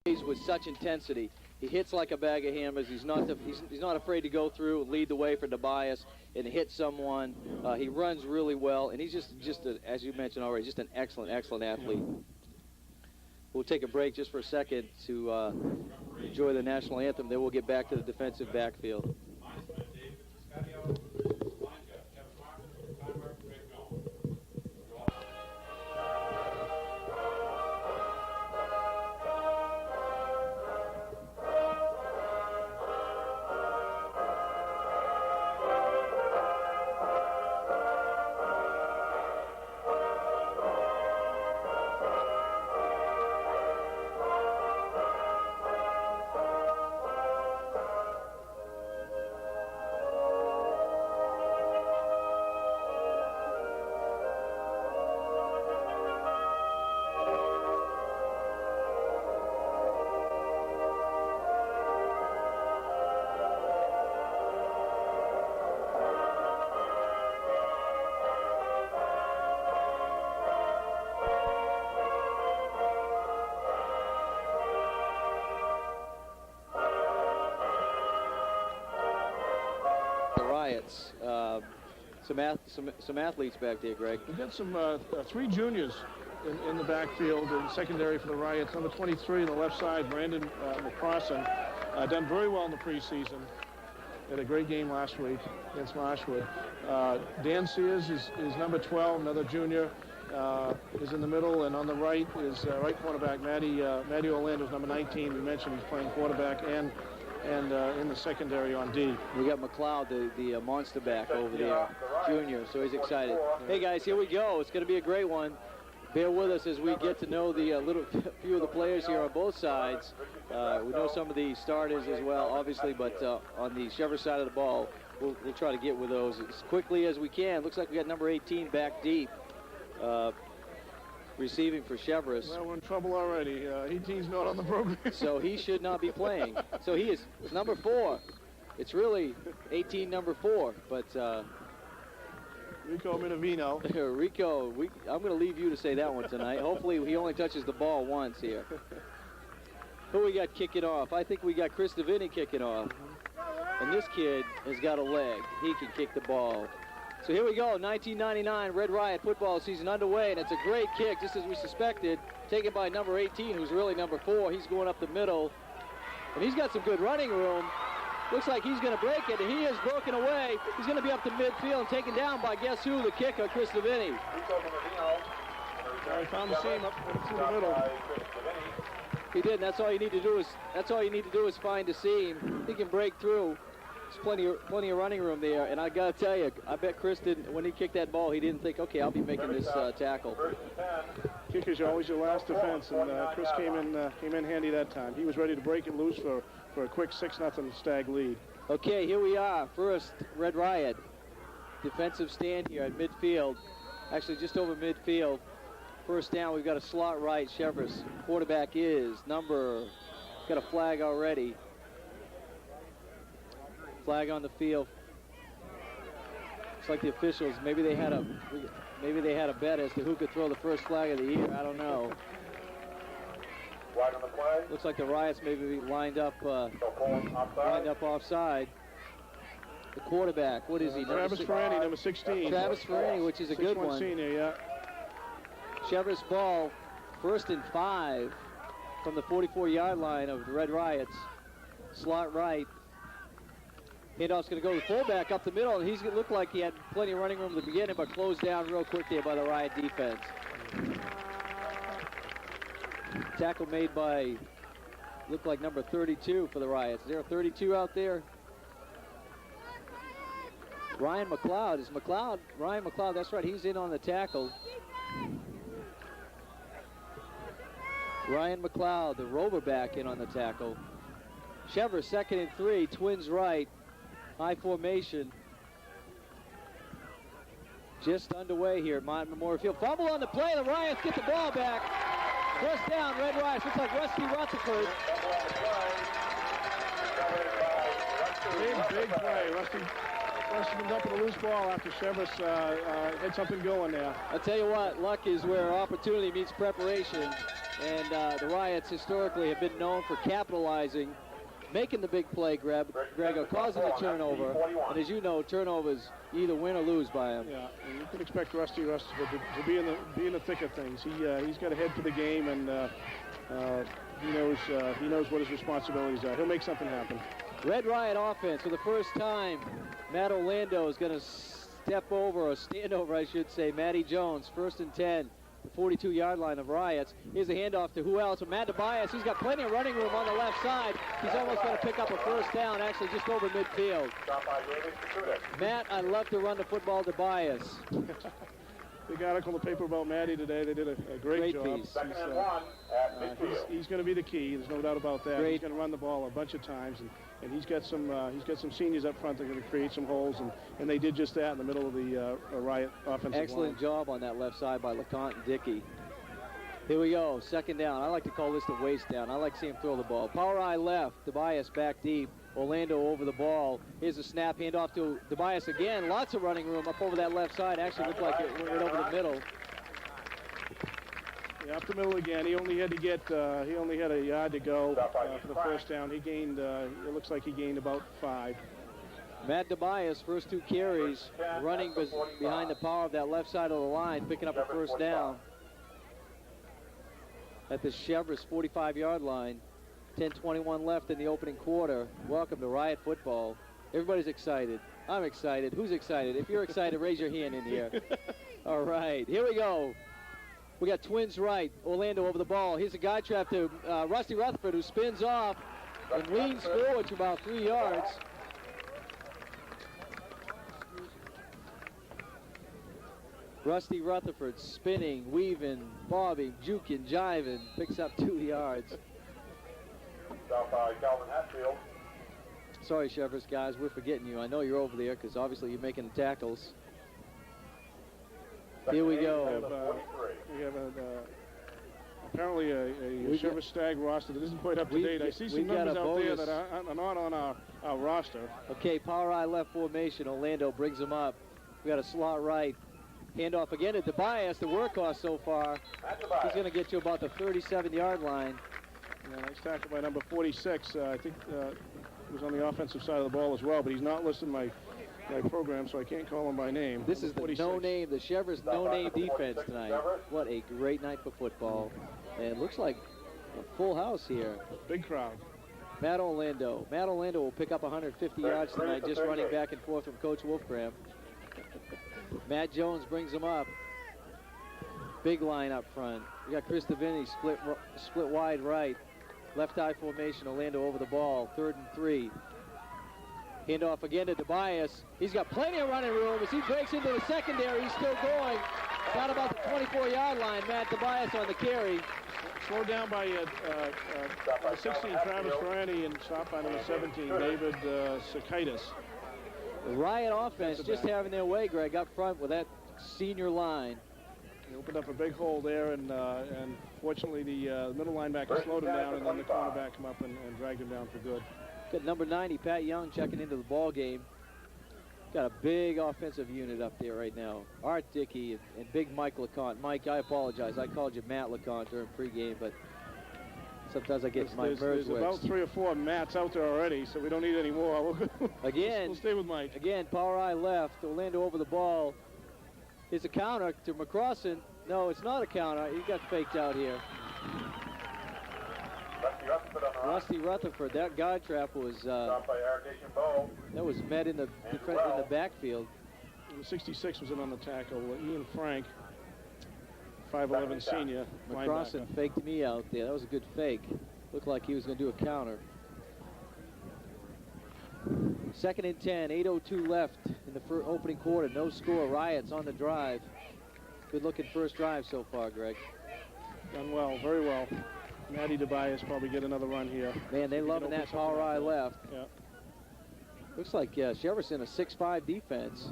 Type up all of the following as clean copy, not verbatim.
With such intensity. He hits like a bag of hammers. He's not afraid to go through and lead the way for Tobias and hit someone. He runs really well, and he's as you mentioned already, just an excellent athlete. We'll take a break just for a second to enjoy the national anthem. Then we'll get back to the defensive backfield. Some athletes back there, Greg. We've got some 3 juniors in the backfield and secondary for the Riots. Number 23 on the left side, Brandon McCrossan, done very well in the preseason. Had a great game last week against Marshwood. Dan Sears is number 12, another junior, is in the middle, and on the right is right cornerback Matty Orlando's number 19. We mentioned he's playing quarterback and in the secondary on D. We got McLeod, the monster back over there, junior, so he's excited. Hey guys, here we go. It's going to be a great one. Bear with us as we get to know the few of the players here on both sides. We know some of the starters as well, obviously, but on the Cheverus side of the ball, we'll try to get with those as quickly as we can. Looks like we got number 18 back deep. Receiving for Cheverus. Well, we're in trouble already. 18's not on the program. So he should not be playing. So he is number 4. It's really 18 number 4, but Rico Minavino. Rico, I'm going to leave you to say that one tonight. Hopefully he only touches the ball once here. Who we got kicking off? I think we got Chris Deviney kicking off. And this kid has got a leg. He can kick the ball. So here we go, 1999 Red Riot football season underway, and it's a great kick, just as we suspected, taken by number 18, who's really number 4. He's going up the middle, and he's got some good running room. Looks like he's going to break it, and he is broken away. He's going to be up to midfield and taken down by guess who? The kicker, Chris Deviney. I found the seam up through the middle. He did, and that's all you need to do is find a seam. He can break through. There's plenty of running room there, and I got to tell you, I bet Chris didn't, when he kicked that ball, he didn't think, okay, I'll be making this tackle. Kickers are always your last defense, and Chris came in handy that time. He was ready to break it loose for a quick 6-0 Stag lead. Okay, here we are. First, Red Riot. Defensive stand here at midfield. Actually, just over midfield. First down, we've got a slot right, Cheverus. Quarterback is got a flag already. Flag on the field. It's like the officials, maybe they had a bet as to who could throw the first flag of the year. I don't know. Flag on the play. Looks like the Riots maybe lined up offside. The quarterback, what is he? Travis Ferrani, number 16. Travis Ferrani, which is a good one. Senior, yeah. Cheverus ball, 1st and 5 from the 44-yard line of the Red Riots. Slot right. Handoff's going to go to the fullback up the middle, and he's going to look like he had plenty of running room at the beginning, but closed down real quick there by the Riot defense. Tackle made by, looked like number 32 for the Riots. Is there a 32 out there? Ryan McLeod. Ryan McLeod, that's right, he's in on the tackle. Ryan McLeod, the rover back, in on the tackle. Cheverus, 2nd and 3, Twins right. High formation. Just underway here at Mott Memorial Field. Fumble on the play. The Riots get the ball back. First down, Red Riots. Looks like Rusty Rutherford. Big play. Rusty comes up with a loose ball after Cheverus had something going there. I'll tell you what, luck is where opportunity meets preparation. And the Riots historically have been known for capitalizing, making the big play, Greg, or causing the turnover. And as you know, turnovers you either win or lose by him. Yeah, and you can expect Rusty Rutherford to be in the thick of things. He's got a head for the game, and he knows what his responsibilities are. He'll make something happen. Red Riot offense for the first time. Matt Orlando is going to step over, or stand over, I should say. Matty Jones, 1st and 10. The 42-yard line of Riots. Here's a handoff to who else? Matt Tobias. He's got plenty of running room on the left side. He's almost going to pick up a first down, actually just over midfield. Matt, I love to run the football, Tobias. Big article in the paper about Matty today. They did a great job. Piece. He's going to be the key. There's no doubt about that. Great. He's going to run the ball a bunch of times, and he's got some seniors up front that are going to create some holes, and they did just that in the middle of the Riot offensive Excellent line. job on that left side by LeConte and Dickey. Here we go, 2nd down. I like to call this the waist down. I like to see him throw the ball. Power eye left, Tobias back deep. Orlando over the ball. Here's a snap, handoff to Tobias again. Lots of running room up over that left side. Actually looked like it went over the middle. Yeah, up the middle again. He only had a yard to go for the first down. He gained. It looks like he gained about 5. Matt Tobias, first 2 carries, running behind the power of that left side of the line, picking up a first down at the Cheverus 45-yard line. 10:21 left in the opening quarter. Welcome to Riot football. Everybody's excited. I'm excited. Who's excited? If you're excited, raise your hand in here. All right, here we go. We got twins right. Orlando over the ball. Here's a guide trap to Rusty Rutherford, who spins off and leans forward to about 3 yards. Rusty Rutherford spinning, weaving, bobbing, juking, jiving, picks up 2 yards. Calvin Hatfield. Sorry, Cheverus, guys, we're forgetting you. I know you're over there because obviously you're making the tackles. Here we go. We have apparently a Cheverus Stag roster that isn't quite up to date. I see some numbers out there that are not on our roster. Okay, power eye left formation. Orlando brings him up. We got a slot right. Handoff again to Tobias, the workhorse so far. He's going to get to about the 37-yard line. Yeah, nice tackle by number 46. I think he was on the offensive side of the ball as well, but he's not listed in my program, so I can't call him by name. This is the no-name, the Cheverus no-name defense tonight. What a great night for football. And it looks like a full house here. Big crowd. Matt Orlando. Matt Orlando will pick up 150 yards tonight just running back and forth from Coach Wolfgram. Matt Jones brings him up. Big line up front. We got Chris Davini split wide right. Left eye formation, Orlando over the ball. 3rd and 3. Handoff again to Tobias. He's got plenty of running room. As he breaks into the secondary, he's still going. Down about the 24-yard line. Matt Tobias on the carry. Slowed down by 16, Travis Ferrani, and stopped by number 17, David Sakaitis. The Riot offense just having their way, Greg, up front with that senior line. He opened up a big hole there, and fortunately the middle linebacker slowed him down, and then the cornerback came up and dragged him down for good. Got number 90, Pat Young, checking into the ball game. Got a big offensive unit up there right now. Art Dickey and big Mike LeConte. Mike, I apologize. I called you Matt LeConte during pregame, but sometimes I get my There's about 3 or 4 Matts out there already, so we don't need any more. Again, we'll stay with Mike. Again, power eye left. Orlando over the ball. It's a counter to McCrossan. No, it's not a counter. He got faked out here. Rusty Rutherford. That guide trap was that was met in the backfield. 66 was in on the tackle. Ian Frank, 5'11" senior. McCrossan faked me out there. That was a good fake. Looked like he was going to do a counter. 2nd and 10, 8:02 left in the opening quarter. No score. Riots on the drive. Good looking first drive so far, Greg. Done well, very well. Matty Tobias probably get another run here. Man, they loving that power eye left. Yeah. Looks like Cheverus in a 6'5" defense.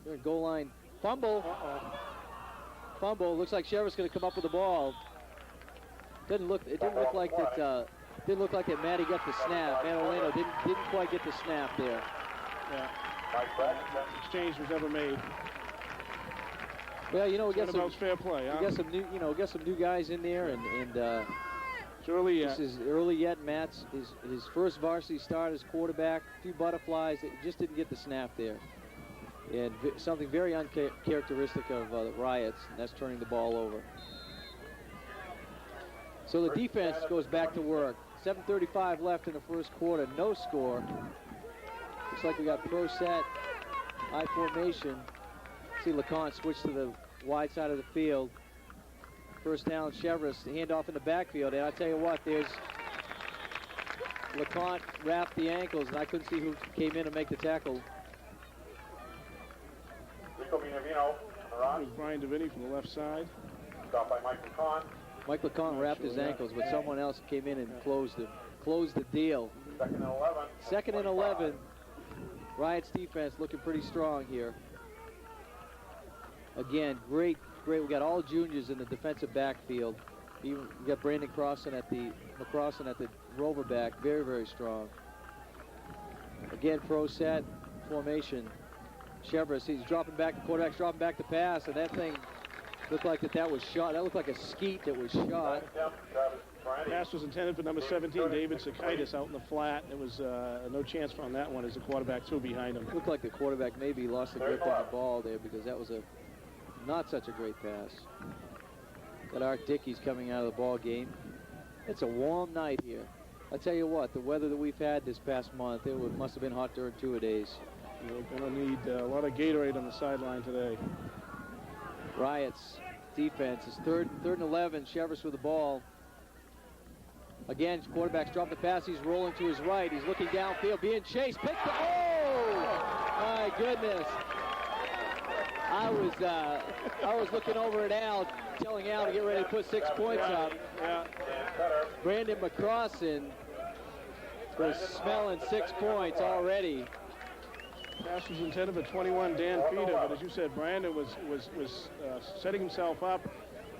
They're in goal line. Fumble. Fumble. Looks like Cheverus going to come up with the ball. It didn't look like that. Didn't look like that. Matty got the snap. Matt Orlando didn't quite get the snap there. Yeah. Exchange was never made. Well, you know, we got some fair play. We got some new, got some new guys in there, and it's early yet. This is early yet. Matt's his first varsity start as quarterback. A few butterflies that just didn't get the snap there, and something very uncharacteristic of the Riots, and that's turning the ball over. So the defense goes back to work. 7:35 left in the first quarter. No score. Looks like we got pro set, I formation. See LeConte switch to the wide side of the field. First down, Cheverus, handoff in the backfield. And I tell you what, there's LeConte wrapped the ankles, and I couldn't see who came in to make the tackle. Brian Davini from the left side. Stopped by Mike LeConte. Mike LeConte wrapped his ankles, but someone else came in and closed the deal. Second and 11. Second and 11. Riot's defense looking pretty strong here. Again, great. We got all juniors in the defensive backfield. We got Brandon McCrossan at the rover back, very, very strong. Again, pro set formation. Cheverus, he's dropping back. The quarterback's dropping back to pass, and that thing looked like that was shot. That looked like a skeet that was shot. Pass was intended for number 17, David Sakaitis, out in the flat. There was no chance on that one as the quarterback threw behind him. Looked like the quarterback maybe lost the grip on the ball there, because that was not such a great pass. Got Art Dickey's coming out of the ball game. It's a warm night here. I tell you what, the weather that we've had this past month, must have been hot during 2 days. We're going to need a lot of Gatorade on the sideline today. Riot's defense is third and 11. Cheverus with the ball. Again, quarterback's dropped the pass. He's rolling to his right. He's looking downfield, being chased. Picked up. Oh, my goodness. I was looking over at Al, telling Al to get ready to put 6 points up. Yeah. Brandon McCrossan was smelling 6 points already. Pass was intended for 21, Dan Feeder, but as you said, Brandon was setting himself up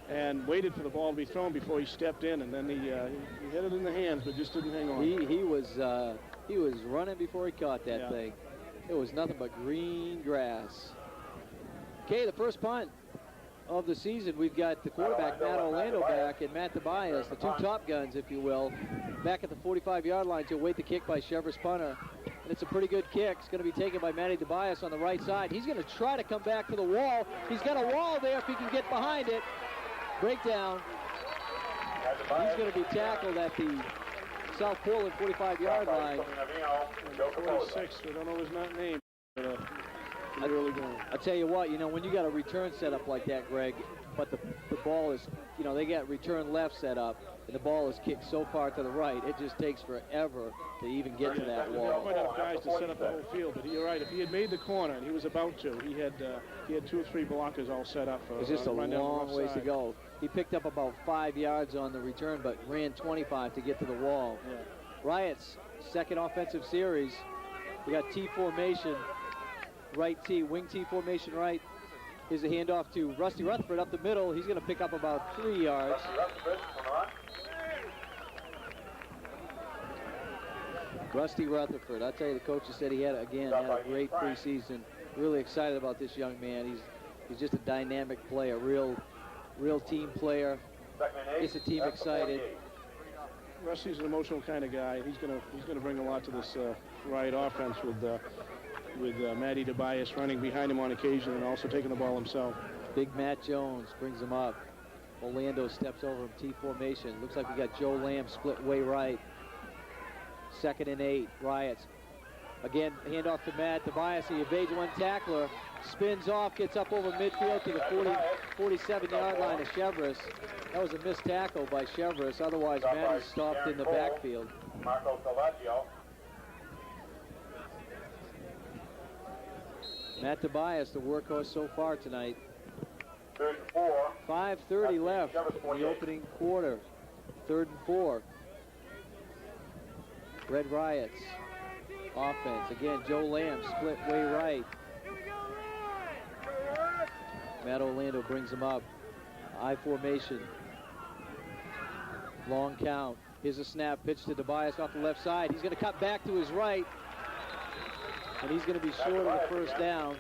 and waited for the ball to be thrown before he stepped in, and then he hit it in the hands, but just didn't hang on. He was running before he caught that thing. It was nothing but green grass. Okay, the first punt of the season. We've got the quarterback, Matt Orlando, back, and Matt Tobias, the two top guns, if you will, back at the 45-yard line to await the kick by Cheverus punter. And it's a pretty good kick. It's going to be taken by Matty Tobias on the right side. He's going to try to come back to the wall. He's got a wall there if he can get behind it. Breakdown. He's going to be tackled at the South Portland 45-yard line. 46, we don't know his name. Really going. I'll tell you what, when you got a return set up like that, Greg, but the ball is, they got return left set up, and the ball is kicked so far to the right, it just takes forever to even get to that wall. There quite enough guys to set up the whole field, but you're right. If he had made the corner, and he was about to, he had 2 or 3 blockers all set up. It's just a long ways to go. He picked up about 5 yards on the return, but ran 25 to get to the wall. Yeah. Riot's second offensive series. We got T formation. Right T, wing T formation right. Here's a handoff to Rusty Rutherford up the middle. He's going to pick up about 3 yards. Rusty Rutherford. I'll tell you, the coaches said he had a great preseason. Really excited about this young man. He's just a dynamic player, real team player. Gets the team excited. Rusty's an emotional kind of guy. He's going to bring a lot to this Riot offense with Matty Tobias running behind him on occasion and also taking the ball himself. Big Matt Jones brings him up. Orlando steps over him, T formation. Looks like we got Joe Lamb split way right. 2nd and 8, Riots. Again, handoff to Matt Tobias. He evades one tackler, spins off, gets up over midfield to the 47-yard line of Cheverus. That was a missed tackle by Cheverus. Otherwise, Matt is stopped in the backfield. Marco Salvaggio. Matt Tobias, the workhorse so far tonight. 34. 5:30 left in the opening quarter. 3rd and 4. Red Riots offense. Again, Joe Lamb split way right. Matt Orlando brings him up. I formation. Long count. Here's a snap. Pitch to Tobias off the left side. He's going to cut back to his right. And he's going to be short of the first down.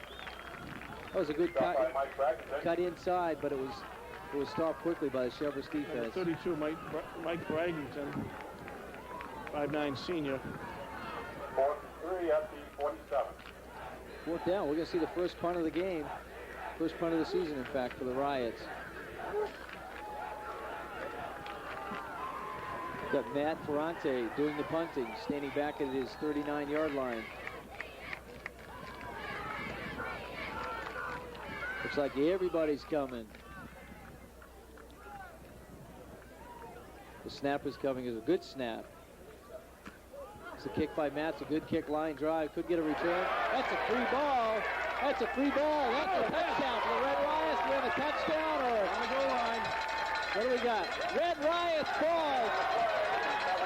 That was a good Stop by cut, Mike Braxton. cut inside, but it was stopped quickly by the Cheverus Number defense. 32, Mike Bragington, 5'9" senior. 4th and 3 at the 47. Fourth down. We're going to see the first punt of the game. First punt of the season, in fact, for the Riots. Got Matt Ferrante doing the punting, standing back at his 39-yard line. Looks like everybody's coming. The snap is coming. Is a good snap. It's a kick by Matt. It's a good kick, line drive. Could get a return. That's a free ball. That's a free ball. That's a touchdown for the Red Riots. Do we have a touchdown or on the goal line? What do we got? Red Riots ball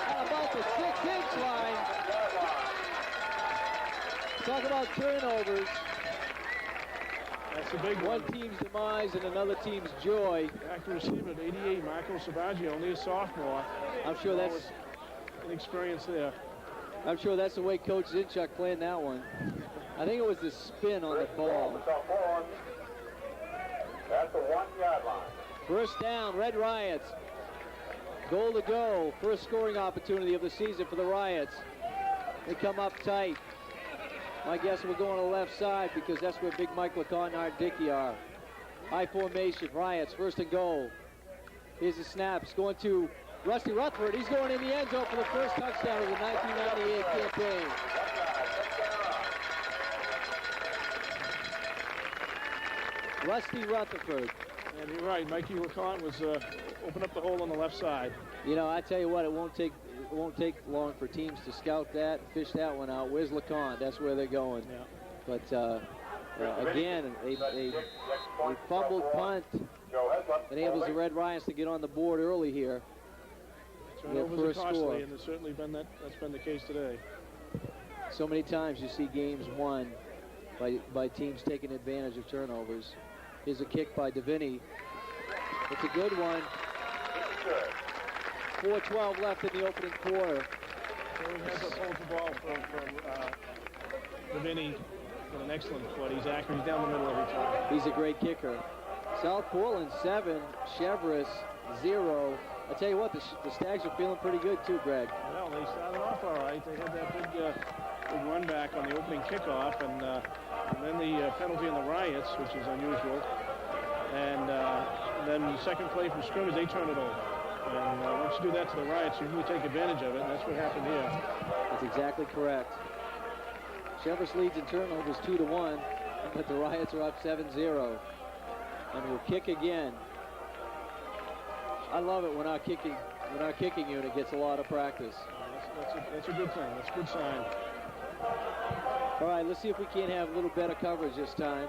at about the 6-inch line. Talk about turnovers. That's a big One one. team's demise and another team's joy. Back to receiver at 88, Marco Savaggio, only a sophomore. I'm sure that's Inexperience there. the way Coach Zinchuk planned that one. I think it was the spin on the ball. At the 1-yard line. First down, Red Riots. Goal to go. First scoring opportunity of the season for the Riots. They come up tight. My guess we're going to the left side because that's where Big Mike LeCon and Art Dickey are. High formation, Riots, first and goal. Here's the snap. It's going to Rusty Rutherford. He's going in the end zone for the first touchdown of the 1998 campaign. Rusty Rutherford. And you're right, Mikey LeConte was open up the hole on the left side. You know, I tell you what, it won't take long for teams to scout that and fish that one out. Where's LeConte? That's where they're going. Yeah. But again, they fumbled punt. Enables the Red Riots to get on the board early here. Turnovers are first costly, score. and it's certainly been that's been the case today. So many times you see games won by teams taking advantage of turnovers. Here's a kick by Davini. It's a good one. 4:12 left in the opening quarter. So he has a hold the ball from Davini with an excellent foot. He's accurate. He's down the middle every time. He's a great kicker. South Portland 7, Cheverus 0. I tell you what, the Stags are feeling pretty good too, Greg. Well, they started off all right. They had that big run back on the opening kickoff, and then the penalty on the Riots, which is unusual. And then the second play from scrimmage, they turn it over. And once you do that to the Riots, you really take advantage of it, and that's what happened here. That's exactly correct. Cheverus leads in turnovers 2-1, but the Riots are up 7-0. And we'll kick again. I love it when our kicking unit gets a lot of practice. That's a good thing. That's a good sign. All right, let's see if we can't have a little better coverage this time.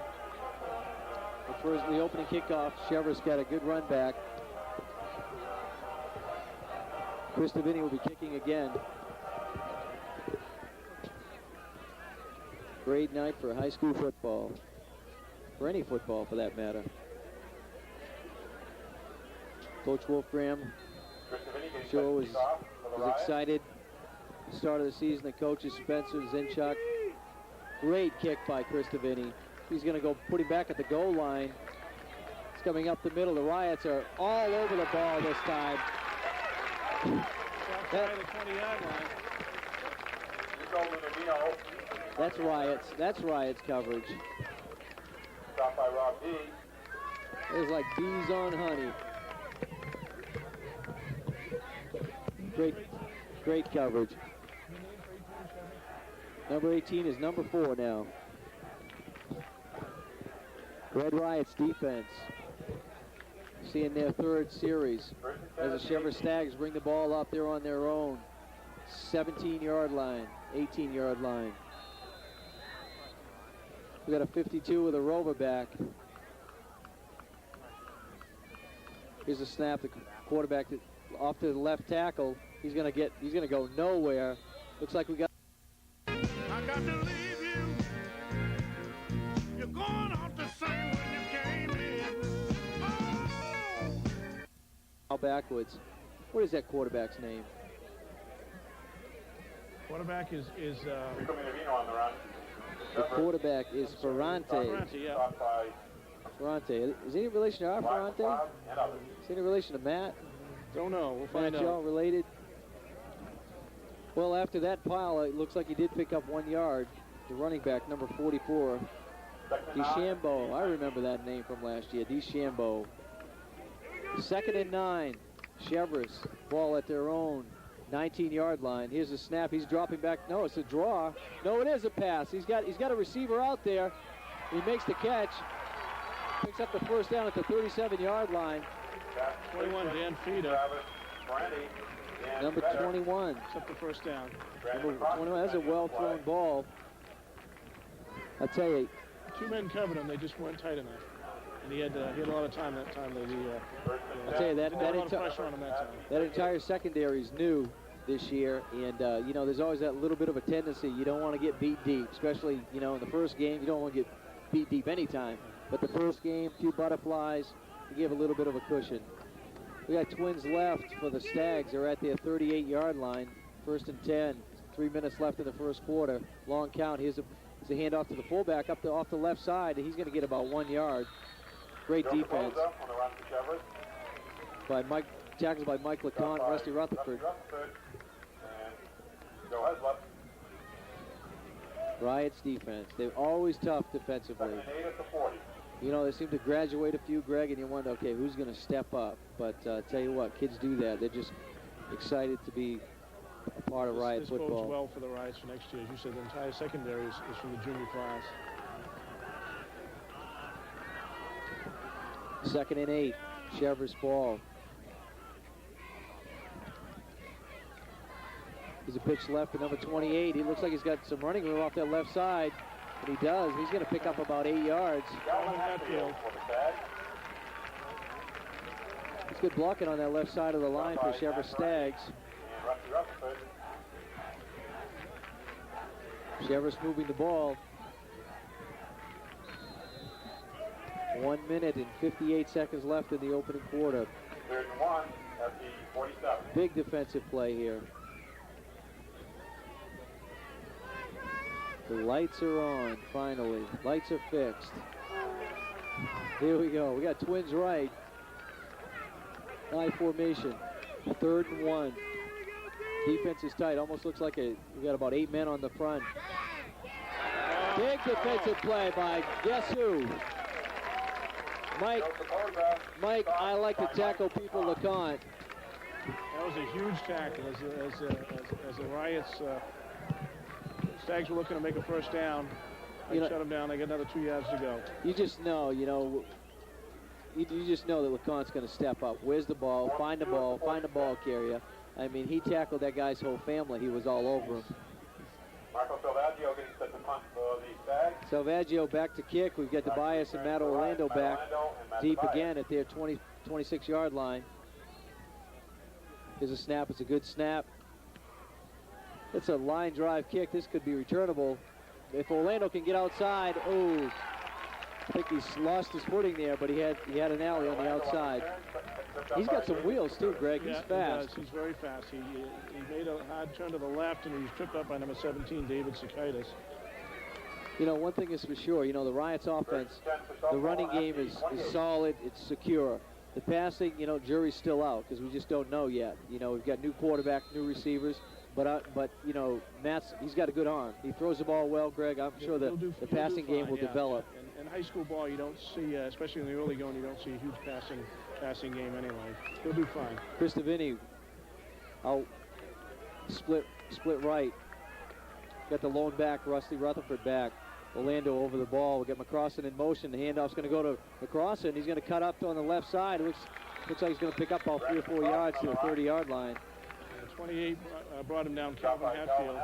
The opening kickoff, Cheverus got a good run back. Chris Davini will be kicking again. Great night for high school football. For any football, for that matter. Coach Wolfgram sure was excited. Start of the season, the coaches Spencer, Zinchuk. Great kick by Chris Davini. He's going to go put him back at the goal line. It's coming up the middle. The Riots are all over the ball this time. Outside the 20-yard line. That's Riots. That's Riots coverage. Stop by Rob D. It was like bees on honey. Great coverage. Number 18 is number 4 now. Red Riots defense. Seeing their third series as the Cheverus Stags bring the ball up there on their own. 17-yard line, 18-yard line. We got a 52 with a rover back. Here's a snap. The quarterback off to the left tackle. He's gonna go nowhere. Looks like we got. I got to leave you. You're going off the same when you came in. Now backwards. What is that quarterback's name? Quarterback is Rico Minervino on the run. The quarterback is Ferrante. Ferrante, yeah. Stop by Ferrante. Is he in relation to our Ryan Ferrante? Cloud and others. Is he in relation to Matt? Don't know. We'll Matt find Shaw out. related? Well, after that pile, it looks like he did pick up 1 yard. The running back, number 44, Second and 9. DeChambeau. I remember that name from last year, DeChambeau. 2nd and 9. Cheverus, ball at their own 19-yard line. Here's a snap. He's dropping back. No, it's a draw. No, it is a pass. He's got a receiver out there. He makes the catch. Picks up the first down at the 37-yard line. 21, Dan Feeder. Travis, Brandy, and Number Better. 21. Except the first down. Number 21. That's a well-thrown ball. I tell you, 2 men covered him. They just weren't tight enough. And he had a lot of time that time. I tell you that Didn't have a lot of pressure on him that time. that entire secondary is new this year, and you know, there's always that little bit of a tendency. You don't want to get beat deep, especially, you know, in the first game. You don't want to get beat deep anytime. But the first game, 2 butterflies, you give a little bit of a cushion. We got Twins left for the Stags. They're at their 38-yard line. 1st and 10. 3 minutes left in the first quarter. Long count. Here's a handoff to the fullback off the left side, and he's going to get about 1 yard. Great Joe defense Capozza on the run for Cheverus. by Mike. Tackles by Mike LeConte, Stop by Rusty Rutherford. And Joe Heslop. Riot's defense. They're always tough defensively. 2nd and 8 at the 40. You know, they seem to graduate a few, Greg, and you wonder, okay, who's going to step up? But tell you what, kids do that. They're just excited to be a part of Riot This football. bodes well for the Riots for next year. As you said, the entire secondary is from the junior class. 2nd and 8. Cheverus ball. He's a pitch left to number 28. He looks like he's got some running room off that left side. And he does. He's going to pick up about 8 yards. Calvin Hatfield for the Stags. It's good blocking on that left side of the line for Cheverus Stags. And Rusty Rutherford. Cheverus moving the ball. 1 minute and 58 seconds left in the opening quarter. 3rd and 1 at the 47. Big defensive play here. The lights are on, finally. Lights are fixed. Here we go. We got Twins right. I formation. 3rd and 1. Defense is tight. Almost looks like we got about 8 men on the front. Big defensive play by guess who? Mike, I like to tackle people LeConte. That was a huge tackle as the Riots. Stags were looking to make a first down. They shut them down. They got another 2 yards to go. You just know, you just know that LeConte's going to step up. Where's the ball? Find the ball. Find the ball carrier. I mean, he tackled that guy's whole family. He was all over him. Marco Salvaggio getting set to punt for the Stags. Salvaggio back to kick. We've got Tobias and Matt Orlando back deep again at their 26-yard line. Here's a snap. It's a good snap. It's a line drive kick. This could be returnable. If Orlando can get outside, oh, I think he's lost his footing there, but he had an alley on the outside. He's got some wheels too, Greg. He's fast. He does. He's very fast. He made a hard turn to the left, and he was tripped up by number 17, David Sakaitis. You know, one thing is for sure, you know, the Riots offense, the running game is solid, it's secure. The passing, you know, jury's still out because we just don't know yet. You know, we've got new quarterback, new receivers, but you know, he's got a good arm. He throws the ball well, Greg. I'm sure the passing game will develop. In high school ball, you don't see, especially in the early going, you don't see a huge passing game anyway. He'll do fine. Chris Davini out split right. Got the lone back, Rusty Rutherford back. Orlando over the ball. We'll get McCrossin in motion. The handoff's going to go to McCrossin. He's going to cut up on the left side. It looks like he's going to pick up about 3 or 4 yards to the 30-yard line. 28 brought him down, Calvin Hatfield.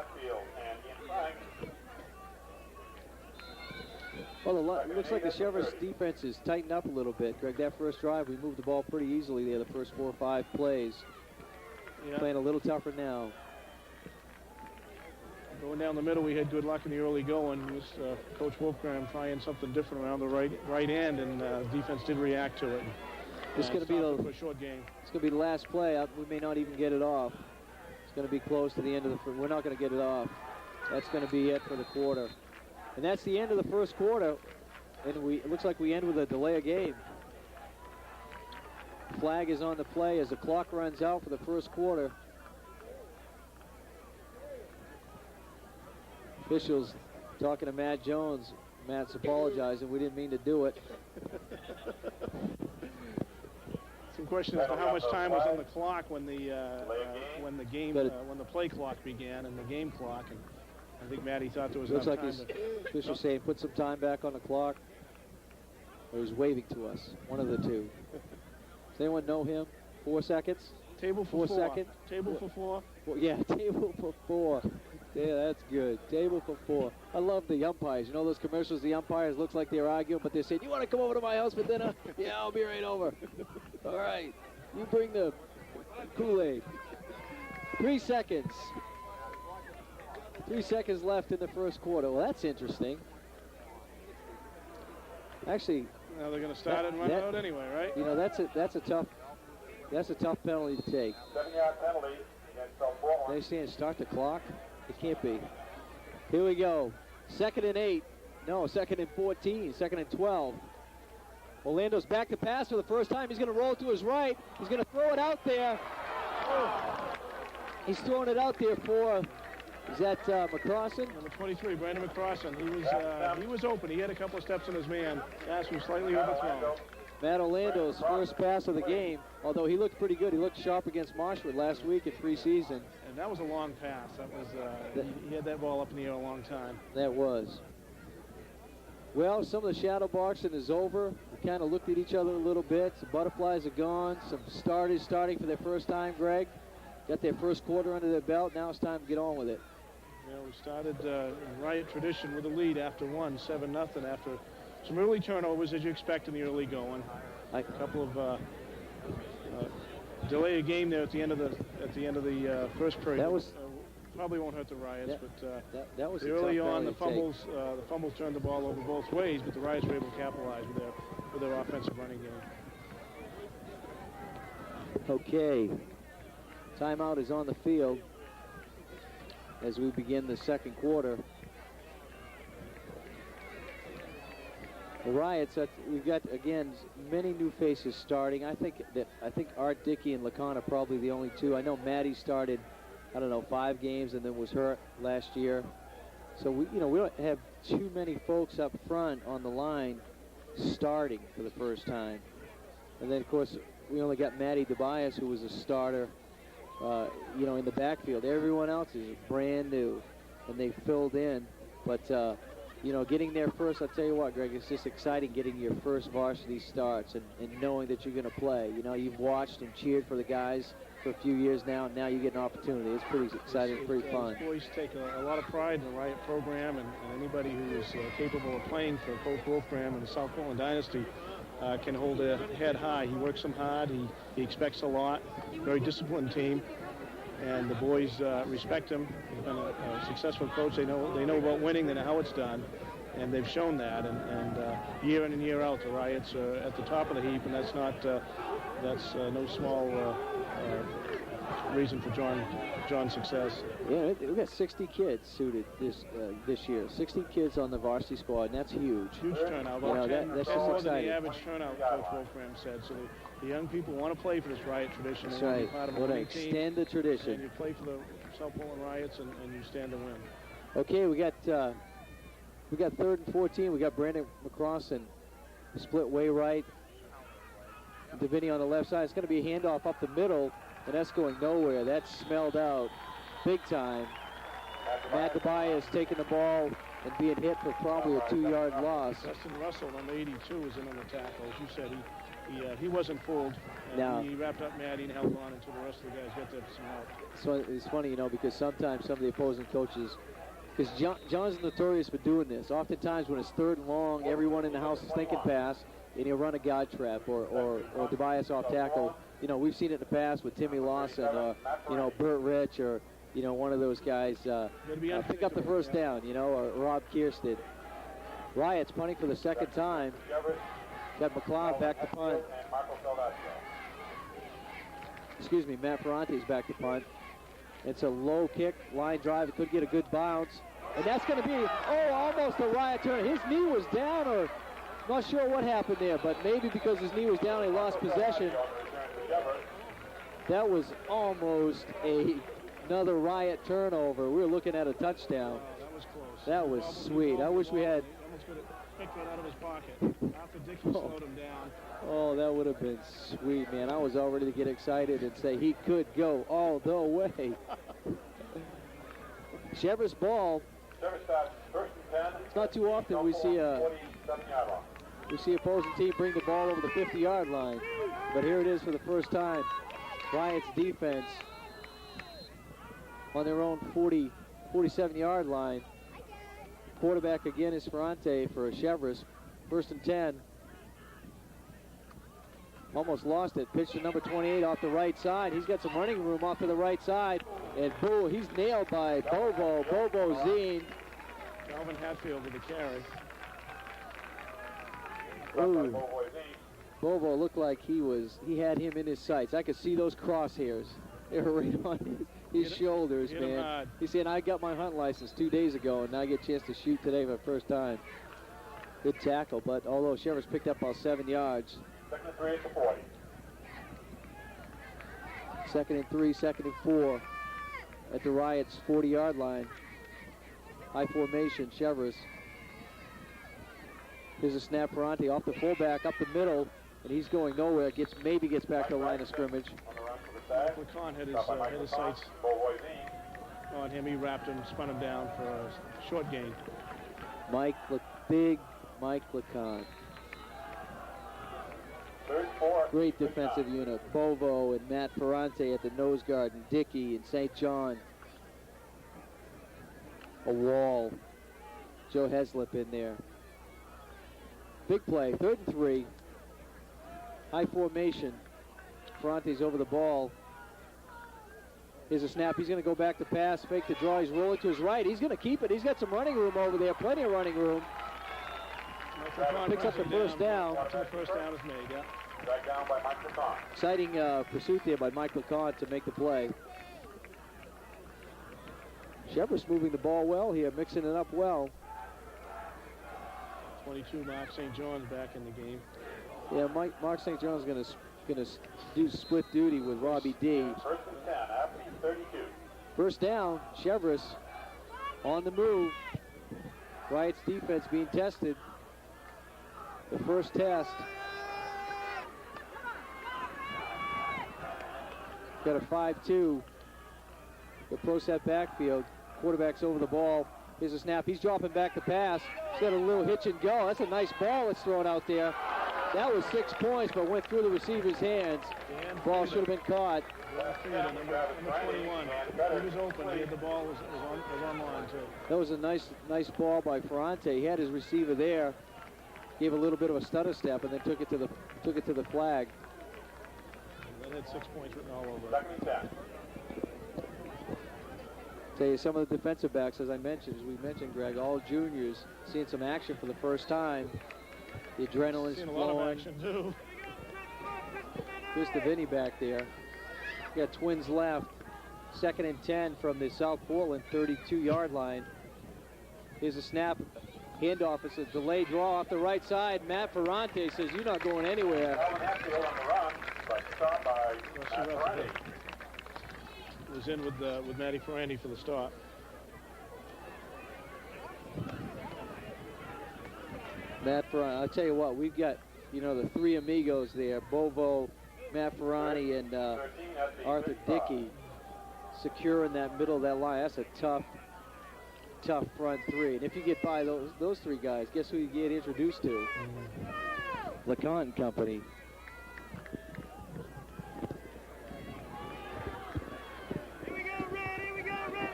Well, it looks like the Cheverus defense is tightened up a little bit. Greg, that first drive, we moved the ball pretty easily there, the first 4 or 5 plays. Yeah. Playing a little tougher now. Going down the middle, we had good luck in the early going. Coach Wolfgram trying something different around the right end, and defense did react to it. It's going to be a short game. It's going to be the last play. We may not even get it off. It's going to be close to the end of the. We're not going to get it off. That's going to be it for the quarter. And that's the end of the first quarter. And it looks like we end with a delay of game. Flag is on the play as the clock runs out for the first quarter. Officials talking to Matt Jones. Matt's apologizing. We didn't mean to do it. Some questions as to how much time was on the clock when the play clock began and the game clock. And I think Matty thought there was enough Looks time. like his official saying put some time back on the clock. Or he's waving to us. One of the two. Does anyone know him? 4 seconds? Table for 4 seconds? Table for 4. Well, yeah, table for 4. Yeah, that's good. Table for 4. I love the umpires. You know those commercials, the umpires looks like they're arguing, but they're saying, you want to come over to my house for dinner? Yeah, I'll be right over. All right. You bring the Kool-Aid. 3 seconds. 3 seconds left in the first quarter. Well, that's interesting. Actually, Now they're going to start and run out anyway, right? you know, that's a tough penalty to take. 7-yard penalty against Portland. They saying start the clock? It can't be. Here we go. 2nd and 8. No, 2nd and 14. 2nd and 12. Orlando's back to pass for the first time. He's going to roll to his right. He's going to throw it out there. He's throwing it out there for, is that McCrossan? Number 23, Brandon McCrossan. He was open. He had a couple of steps in his man. Pass was slightly overthrown. Matt Orlando's first pass of the game, although he looked pretty good. He looked sharp against Marshwood last week in preseason. And that was a long pass. That was he had that ball up in the air a long time. That was. Well, some of the shadow boxing is over. We kind of looked at each other a little bit. Some butterflies are gone. Some starters starting for their first time, Greg. Got their first quarter under their belt. Now it's time to get on with it. Yeah, we started in Riot tradition with a lead after 7-0 after some early turnovers, as you expect in the early going. A couple of delay a game there at the end of the first period. That was probably won't hurt the Riots, but that was early a tough on the penalty to take. fumbles turned the ball over both ways, but the Riots were able to capitalize with their offensive running game. Okay. Timeout is on the field as we begin the second quarter. The Riots, we've got, again, many new faces starting. I think Art Dickey and Lacan are probably the only two. I know Maddie started, 5 games and then was hurt last year. So we don't have too many folks up front on the line starting for the first time. And then, of course, we only got Matty DeBias, who was a starter, in the backfield. Everyone else is brand new, and they filled in. But, getting there first, I'll tell you what, Greg, it's just exciting getting your first varsity starts and knowing that you're going to play. You've watched and cheered for the guys for a few years now, and now you get an opportunity. It's pretty exciting, pretty fun. These boys take a lot of pride in the Riot program, and anybody who is capable of playing for Coach Wolfgram and the South Portland Dynasty can hold their head high. He works them hard. He expects a lot. Very disciplined team, and the boys respect him. He's been a successful coach. They know about winning. They know how it's done, and they've shown that. And year in and year out, the Riots are at the top of the heap, and that's no small reason for John's success. Yeah, we've got 60 kids suited this year. 60 kids on the varsity squad, and that's huge. Huge turnout. About 10 that's more just than exciting. the average turnout, Coach Wolfram said. So the young people want to play for this Riot tradition. That's They want to right. be part of a Want to winning team. extend the tradition. And you play for the South Portland Riots, and you stand to win. Okay, we got 3rd and 14. We got Brandon McCrossan split way right. Davini on the left side. It's going to be a handoff up the middle, and that's going nowhere. That's smelled out big time. Matt DeBias taking the ball and being hit for probably a 2-yard loss. Justin Russell, number 82, was in on the tackle. As you said, he wasn't fooled. No. He wrapped up Maddie and held on until the rest of the guys got there for some help. So it's funny, because sometimes some of the opposing coaches, because John's notorious for doing this. Oftentimes when it's 3rd and long, everyone in the house is thinking pass, and he'll run a guide trap or DeBias off tackle. We've seen it in the past with Timmy Lawson or, Burt Rich or, one of those guys pick up the first down, or Rob Kierstead. Riots punting for the second time. Got McLeod back to punt. Excuse me, Matt Ferrante's back to punt. It's a low kick, line drive. It could get a good bounce. And that's going to be, almost a Riot turn. His knee was down, or not sure what happened there, but maybe because his knee was down, he lost possession. That was almost another Riot turnover. We were looking at a touchdown. That was close. That was sweet. I wish we had... He almost could have picked that out of his pocket. After Dickey slowed him down. Oh, that would have been sweet, man. I was all ready to get excited and say he could go all the way. Cheverus ball. It's not too often we see opposing team bring the ball over the 50-yard line, but here it is for the first time. Riot's defense on their own 47-yard line. Quarterback again is Ferrante for Cheverus. 1st and 10. Almost lost it. Pitch to number 28 off the right side. He's got some running room off to the right side. And he's nailed by Bobo Zine. Calvin Hatfield with the carry. Ooh. Bobo looked like he had him in his sights. I could see those crosshairs. They were right on his shoulders, man. He's saying, I got my hunt license 2 days ago, and now I get a chance to shoot today for the first time. Good tackle, but although Cheverus picked up about 7 yards. 2nd and 3 at the 40. 2nd and 3, 2nd and 4 at the Riot's 40-yard line. High formation, Cheverus. Here's a snap, Ferrante off the fullback, up the middle, and he's going nowhere. Maybe gets back to the line of scrimmage. Mike Lacan had his sights on him. He wrapped him, spun him down for a short gain. Big Mike Lacan. Great defensive unit. Bovo and Matt Ferrante at the nose guard, and Dickey and St. John. A wall. Joe Heslip in there. Big play, 3rd and 3. High formation. Ferrante's over the ball. Here's a snap. He's going to go back to pass, fake the draw. He's rolling to his right. He's going to keep it. He's got some running room over there, plenty of running room. Picks up the first down. The first down is made, yeah. Back down by Mike Lacan. Exciting pursuit there by Mike Lacan to make the play. Cheverus moving the ball well here, mixing it up well. 22, Mark St. John's back in the game. Yeah, Mark St. John's going to do split duty with Robbie D. 1st and 10, after 32. First down, Cheverus on the move. Riot's defense being tested. The first test. Got a 5-2. The pro set backfield. Quarterback's over the ball. Here's a snap. He's dropping back to pass. He's got a little hitch and go. That's a nice ball that's thrown out there. That was 6 points, but went through the receiver's hands. Ball should have been caught. Number 21. He was open. He had the ball was on line too. That was a nice ball by Ferrante. He had his receiver there. Gave a little bit of a stutter step and then took it to the flag. And that had 6 points written all over. 2nd and 10. Tell you, some of the defensive backs, as we mentioned, Greg, all juniors, seeing some action for the first time. The adrenaline's Seen a flowing. lot of action too. Chris Davini back there. Got Twins left. 2nd and 10 from the South Portland 32-yard line. Here's a snap. Handoff. It's a delayed draw off the right side. Matt Ferrante says, "You're not going anywhere." Calvin Hatfield on the run, but stopped by Matt Ferrante. Was in with Matty Ferrante for the start. Matt Ferrante. I'll tell you what, we've got, the three amigos there, Bovo, Matt Ferrante, and Arthur Dickey, securing that middle of that line. That's a tough front three. And if you get by those three guys, guess who you get introduced to? Lacan and Company.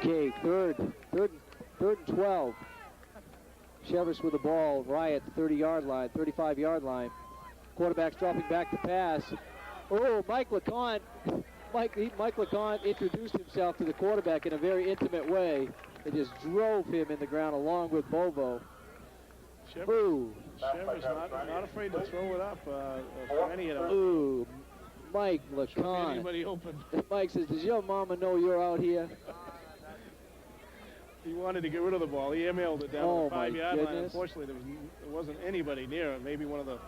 Okay, third and 12. Cheverus with the ball, Riot, 30-yard line, 35-yard line. Quarterback's dropping back to pass. Oh, Mike Lacan introduced himself to the quarterback in a very intimate way and just drove him in the ground along with Bovo. Cheverus not afraid to throw it up for any of them. Ooh, Mike Lacan. Anybody open. Mike says, "Does your mama know you're out here?" He wanted to get rid of the ball. He airmailed it down Oh, to the my 5-yard line. goodness. Unfortunately, there wasn't anybody near it. Maybe one of the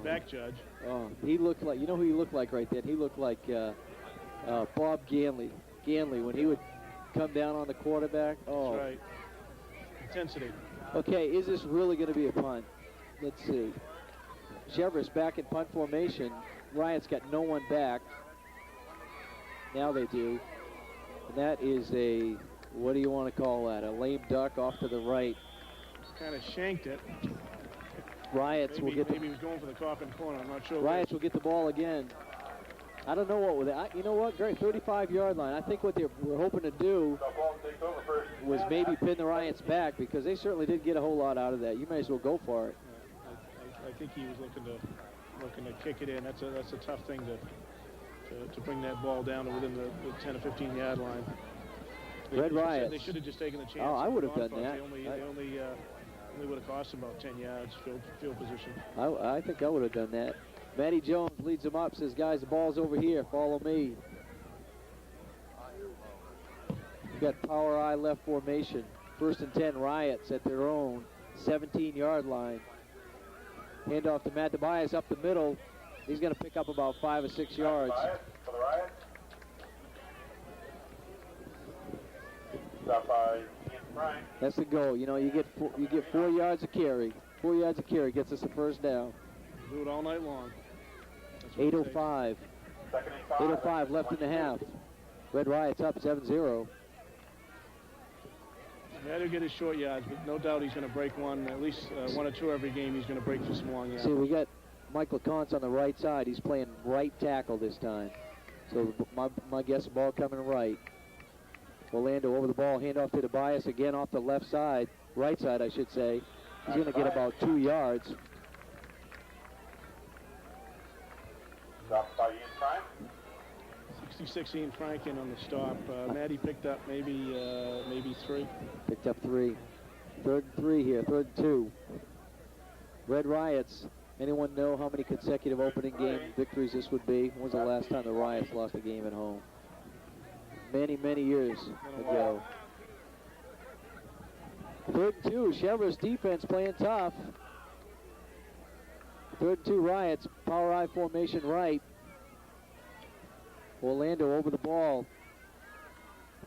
back judge. Oh, he looked like, you know who he looked like right there? He looked like Bob Ganley. Ganley, when he would come down on the quarterback. Oh. That's right. Intensity. Okay, is this really going to be a punt? Let's see. Cheverus back in punt formation. Riot's got no one back. Now they do. And that is a, what do you want to call that? A lame duck off to the right. Kind of shanked it. Riots will get maybe he was going for the coffin corner. I'm not sure. Riots will get the ball again. I don't know what with it. You know what, Greg? 35-yard line. I think what they were hoping to do was maybe pin the Riots back because they certainly didn't get a whole lot out of that. You may as well go for it. I think he was looking to kick it in. That's a tough thing to bring that ball down to within the 10 or 15-yard line. Red Riots. They should have just taken the chance. Oh, I would have done that. They only would have cost about 10 yards field position. I think I would have done that. Matty Jones leads them up, says, guys, the ball's over here. Follow me. We've got power I left formation. 1st and 10, Riots at their own 17-yard line. Handoff to Matt Tobias up the middle. He's going to pick up about 5 or 6 yards. For the Riot. Stop by Ian Frank. That's the goal. You know, you get 4 yards of carry. 4 yards of carry gets us a first down. Do it all night long. 8:05. 8:05 left in the half. Red Riots up 7-0. Yeah, he'll get his short yards, but no doubt he's going to break one, at least 1 or 2 every game. He's going to break for some long yards. See, we got Michael Conce on the right side. He's playing right tackle this time. So my guess, ball coming right. Orlando over the ball, handoff to Tobias again off the left side, right side, I should say. He's going to get about 2 yards. Stop by Ian Frank. 66 Ian Franken on the stop. Matty picked up maybe 3. Picked up 3. 3rd and 3 here, 3rd and 2. Red Riots. Anyone know how many consecutive opening game victories this would be? When was the last time the Riots lost a game at home? Many, many years ago. 3rd and 2, Cheverus defense playing tough. 3rd and 2, Riots, power I formation right. Orlando over the ball.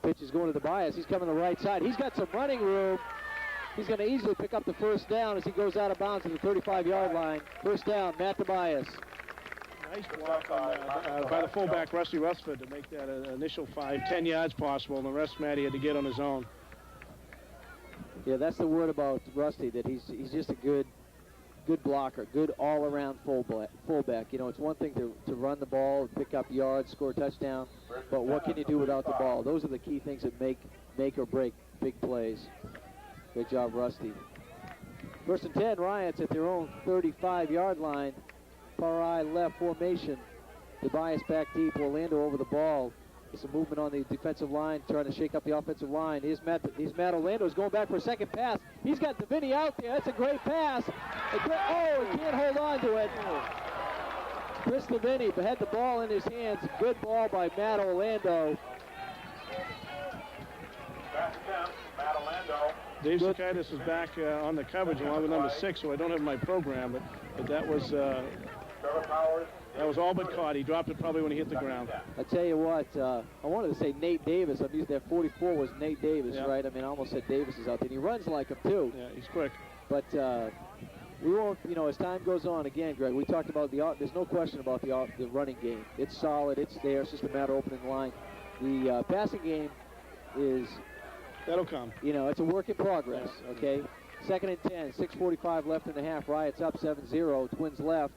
Pitch is going to Tobias. He's coming to the right side. He's got some running room. He's going to easily pick up the first down as he goes out of bounds at the 35-yard line. First down, Matt Tobias. Nice block by the fullback, Rusty Rutherford, to make that an initial 5-10 yards possible, and the rest Matty had to get on his own. Yeah, that's the word about Rusty, that he's just a good blocker, good all-around fullback. You know, it's one thing to run the ball, pick up yards, score a touchdown, but what can you do without the ball? Those are the key things that make or break big plays. Good job, Rusty. 1st and 10, Riots at their own 35-yard line. Power I left formation. Tobias back deep. Orlando over the ball. There's some movement on the defensive line, trying to shake up the offensive line. Here's Matt Orlando. He's going back for a second pass. He's got Davini out there. That's a great pass. He can't hold on to it. Chris Davini had the ball in his hands. Good ball by Matt Orlando. Back attempt, Matt Orlando. Dave Sakaitis is back on the coverage along with number 6, so I don't have my program, but that was all but caught. He dropped it probably when he hit the ground. I tell you what, I wanted to say Nate Davis. I'm using that 44 was Nate Davis, right? I mean, I almost said Davis is out there. And he runs like him, too. Yeah, he's quick. But we won't, you know, as time goes on, again, Greg, we talked about there's no question about the running game. It's solid. It's there. It's just a matter of opening the line. The passing game is... That'll come. You know, it's a work in progress, okay? 2nd and 10, 6:45 left in the half. Riots up 7-0. Twins left.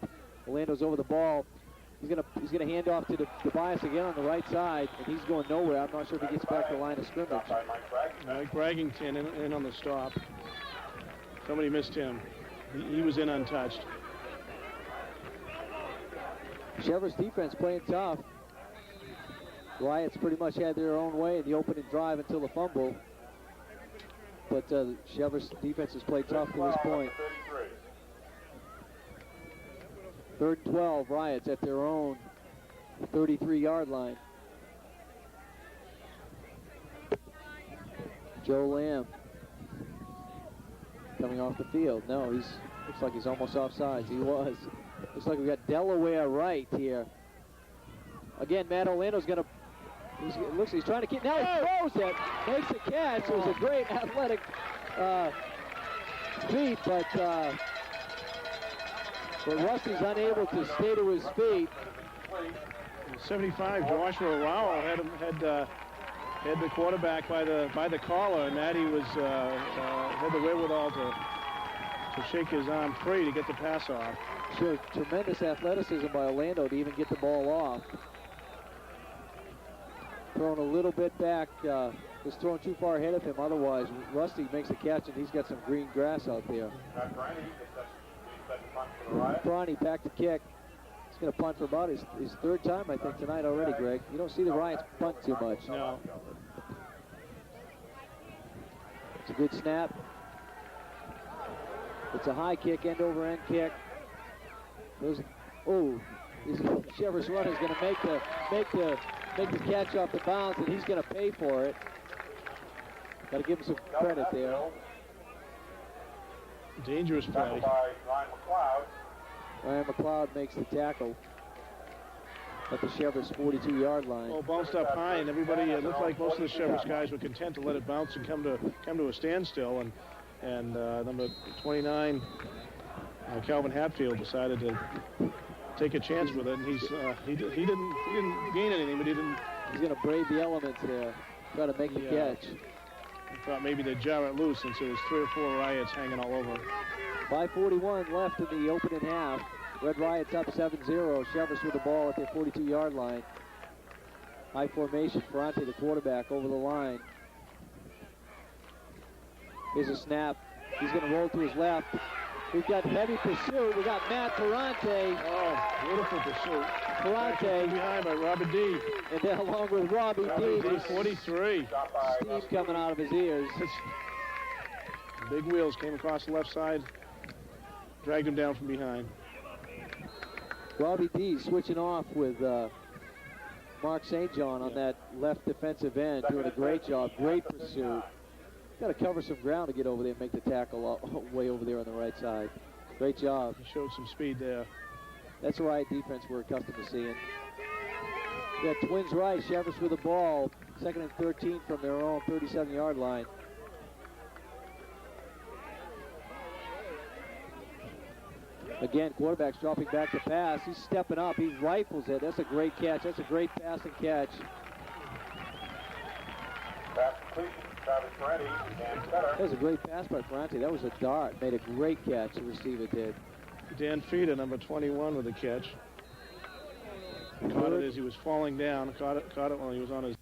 Orlando's over the ball. He's gonna hand off to Tobias again on the right side, and he's going nowhere. I'm not sure if he gets back to the line of scrimmage. Mike Braggington in on the stop. Somebody missed him. He was in untouched. Cheverus defense playing tough. Riots pretty much had their own way in the opening drive until the fumble. But Cheverus defense has played tough to this point. 3rd and 12, Riots at their own 33-yard line. Joe Lamb coming off the field. No, looks like he's almost offsides. He was. Looks like we got Delaware right here. Again, Matt Orlando's going to. He's trying to get. Now he throws it. Makes a catch. It was a great athletic feat, but Rusty's unable to stay to his feet. 75, Joshua Rowell had the quarterback by the collar, and Matty had the wherewithal to shake his arm free to get the pass off. Sure, tremendous athleticism by Orlando to even get the ball off. Thrown a little bit back, was thrown too far ahead of him. Otherwise, Rusty makes the catch, and he's got some green grass out there. Bronny back to kick. He's going to punt for about his third time, I think, tonight already, Greg. You don't see the Ryans punt too much. No. It's a good snap. It's a high kick, end-over-end kick. Cheverus runner is going to make the catch off the bounds, and he's going to pay for it. Got to give him some credit there. Dangerous play. Ryan McLeod makes the tackle at the Cheverus 42-yard line. Well, bounced up high, and everybody, it looked like most of the Cheverus guys were content to let it bounce and come to a standstill. And number 29, Calvin Hatfield, decided to take a chance with it, and he didn't gain anything, but He's going to brave the elements there, try to make the catch. I thought maybe they'd jar it loose since there was 3 or 4 Riots hanging all over him. 5:41 left in the opening half. Red Riots up 7-0. Cheverus with the ball at their 42-yard line. High formation. Ferrante, the quarterback, over the line. Here's a snap. He's going to roll to his left. We've got heavy pursuit. We got Matt Ferrante. Oh, beautiful pursuit. Ferrante. Behind by Robert D. And then along with Robbie D. 43. Steam coming out of his ears. Big wheels came across the left side. Dragged him down from behind. Robbie D switching off with Mark St. John on that left defensive end, doing a great job. Great pursuit. Got to cover some ground to get over there and make the tackle way over there on the right side. Great job. He showed some speed there. That's the right defense we're accustomed to seeing. We got Twins right. Cheverus with the ball. 2nd and 13 from their own 37-yard line. Again, quarterback's dropping back to pass. He's stepping up. He rifles it. That's a great catch. That's a great passing catch. Pass completion, Travis Ferretti, and center. That was a great pass by Ferrante. That was a dart. Made a great catch. The receiver did. Dan Feeder, number 21, with the catch. Caught it as he was falling down. Caught it while he was on his